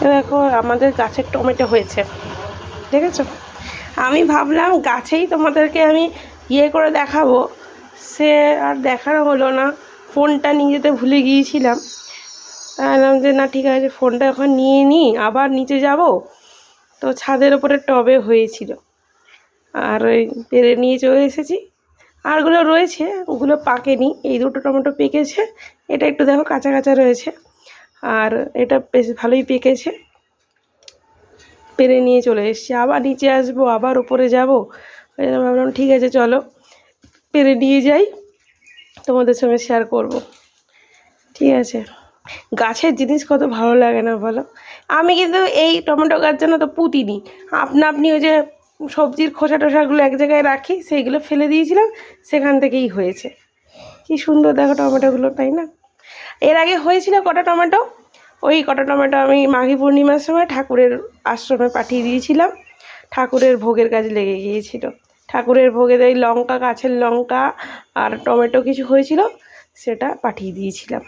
দেখো আমাদের গাছের টমেটো হয়েছে, দেখেছো? আমি ভাবলাম গাছেই তোমাদেরকে আমি করে দেখাবো, সে আর দেখানো হলো না। ফোনটা নিয়ে যেতে ভুলে গিয়েছিলাম। ভাবলাম যে না ঠিক আছে, ফোনটা এখন নিয়ে নিই, আবার নিচে যাব। তো ছাদের ওপরে টবে হয়েছিল, আর ওই পেরে নিয়ে চলে এসেছি। আরগুলো রয়েছে, ওগুলো পাকেনি। এই দুটো টমেটো পেকেছে, এটা একটু দেখো কাঁচা কাঁচা রয়েছে, আর এটা বেশ ভালোই পেকেছে। পেরে নিয়ে চলে এসেছি, আবার নিচে আসবো, আবার উপরে যাব। ওই জন্য ভাবলাম ঠিক আছে চলো পেরে নিয়ে যাই, তোমাদের সঙ্গে শেয়ার করব। ঠিক আছে, গাছের জিনিস কত ভালো লাগে না বলো? আমি কিন্তু এই টমেটো গাছ জন্য তো পুঁতিনি, আপনি ওই যে সবজির খোসা টোসাগুলো এক জায়গায় রাখি, সেইগুলো ফেলে দিয়েছিলাম, সেখান থেকেই হয়েছে। কি সুন্দর দেখো টমেটোগুলো, তাই না? এর আগে হয়েছিল কটা টমেটো, ওই কটা টমেটো আমি মাঘী পূর্ণিমার সময় ঠাকুরের আশ্রমে পাঠিয়ে দিয়েছিলাম। ঠাকুরের ভোগের কাজে লেগে গিয়েছিল। ঠাকুরের ভোগের এই লঙ্কা, গাছের লঙ্কা আর টমেটো কিছু হয়েছিল, সেটা পাঠিয়ে দিয়েছিলাম।